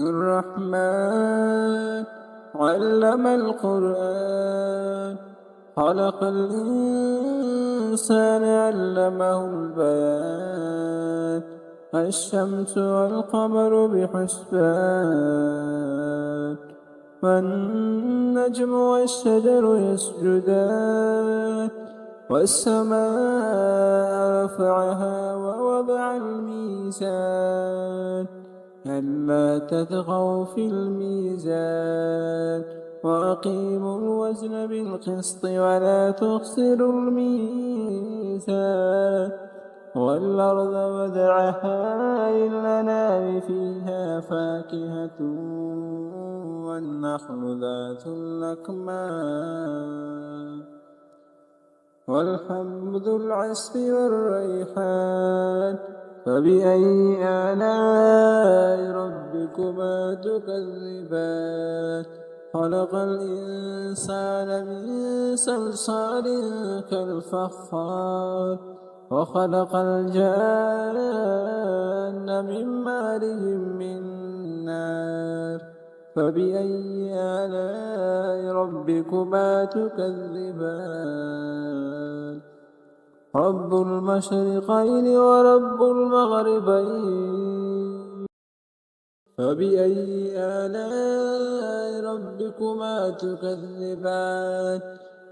الرحمن علم القرآن خلق الإنسان علمه البيان الشمس والقمر بحسبان والنجم والشجر يسجدان والسماء رفعها ووضع الميزان ألا تطغوا في الميزان وأقيموا الوزن بالقسط ولا تخسروا الميزان والأرض وضعها للأنام فيها فاكهة والنخل ذات الأكمام والحب ذو العصف والريحان فبأي آلاء ربكما تكذبان خلق الإنسان من صلصال كالفخار وخلق الجان من مارج من نار فبأي آلاء ربكما تكذبان رب المشرقين ورب المغربين فبأي آلاء ربكما تكذبان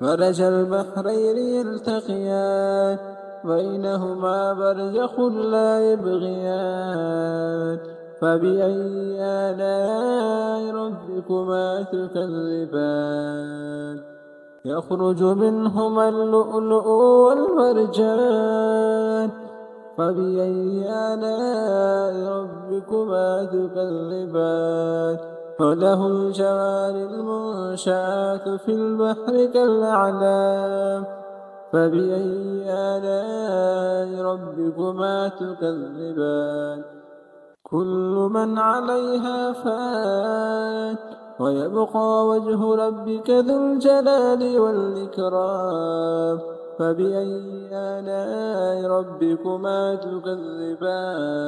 مرج البحرين يلتقيان بينهما برزخ لا يبغيان فبأي آلاء ربكما تكذبان يخرج منهما اللؤلؤ والمرجان فبأي آلاء ربكما تكذبان وله الجوار المنشآت في البحر كالأعلام فبأي آلاء ربكما تكذبان كل من عليها فان ويبقى وجه ربك ذو الجلال والإكرام فبأي آلاء ربكما تكذبان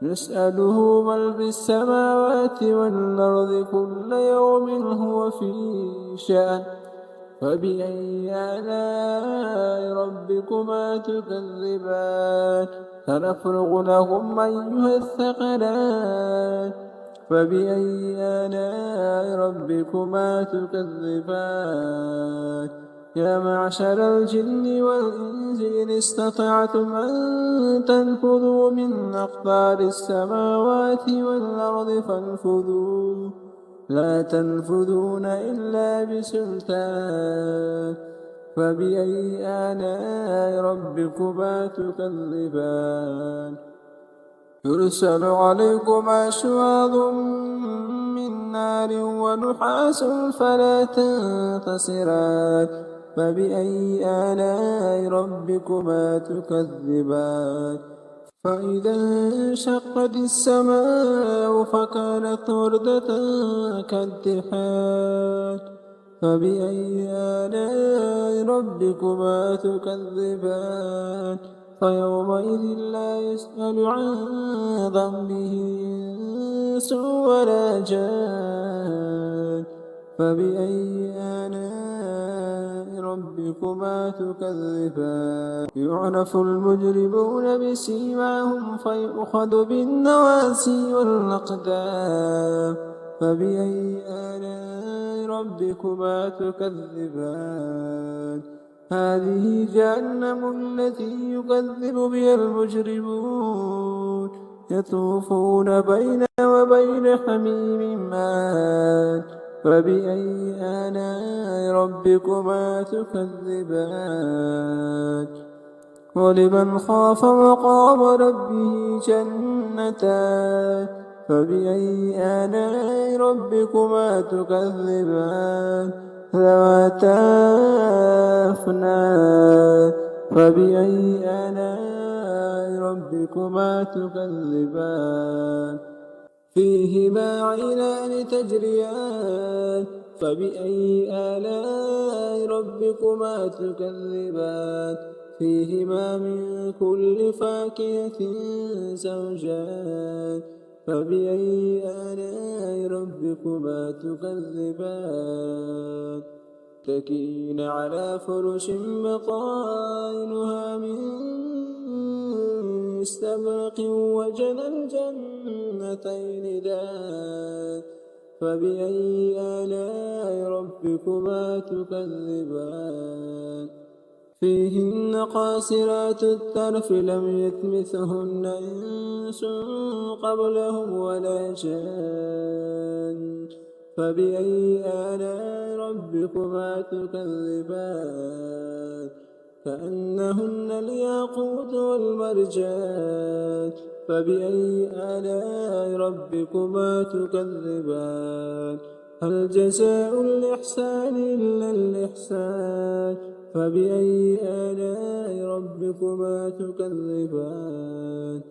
يسأله من في السماوات والأرض كل يوم هو في شأن فبأي آلاء ربكما تكذبان سنفرغ لكم أيها الثقلان فبأي آلاء ربكما تكذبان يا معشر الجن والإنس إن استطعتم أن تنفذوا من أقطار السماوات والأرض فانفذوا لا تنفذون إلا بسلطان فبأي آلاء ربكما تكذبان يرسل عليكما شواظ من نار ونحاس فلا تنتصران فبأي آلاء ربكما تكذبان فإذا انشقت السماء فكانت وردة كالدحان فبأي آلاء ربكما تكذبان فيومئذ لا يسأل عن ذنبه إنس ولا جان فبأي آلاء ربكما تكذبان يعرف المجرمون بسيماهم فيؤخذ بالنواسي والأقدام فبأي آلاء ربكما تكذبان هذه جهنم التي يكذب بها المجرمون يطوفون بين وبين حميم آن فبأي آلاء ربكما تكذبان ولمن خاف مقام ربه جنتان فبأي آلاء ربكما تكذبان ذواتا أفنان فبأي آلاء ربكما تكذبان فيهما عينان تجريان فبأي آلاء ربكما تكذبان فيهما من كل فاكهة زوجان فبأي آلاء ربكما تكذبان متكئين على فرش بطائنها من استبرق وجنى الجنتين دان فبأي آلاء ربكما تكذبان فيهن قاصرات الطرف لم يطمثهن إنس قبلهم ولا جان فبأي آلاء ربكما تكذبان كأنهن الياقوت والمرجان فبأي آلاء ربكما تكذبان هل جزاء الإحسان إلا الإحسان فبأي آلاء ربكما تكذبان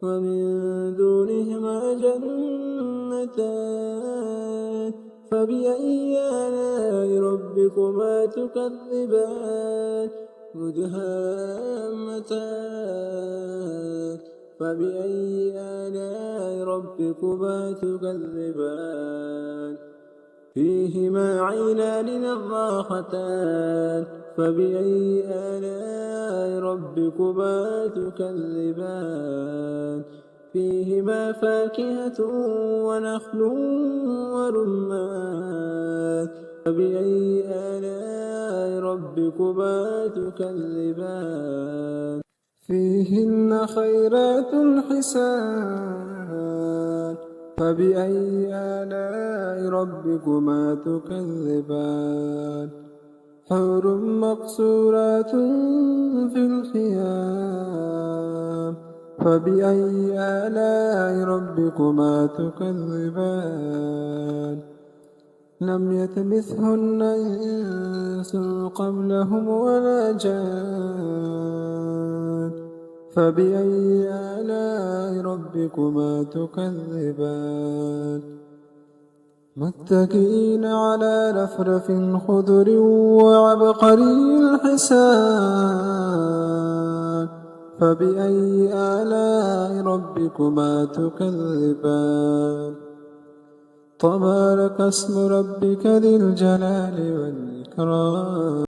ومن دونهما جنتان فبأي آلاء ربكما تكذبان مدهامتان فبأي آلاء ربكما تكذبان فيهما عينان نضاختان فبأي آلاء ربكما تكذبان فيهما فاكهة ونخل ورمان فبأي آلاء ربكما تكذبان فيهن خيرات حسان فبأي آلاء ربكما تكذبان حور مقصورات في الخيام فبأي آلاء ربكما تكذبان لم يطمثهن إنس قبلهم ولا جان فبأي آلاء ربكما تكذبان متكئين على رفرف خضر وعبقري الحسان فبأي آلاء ربكما تكذبان تبارك اسم ربك ذي الجلال والإكرام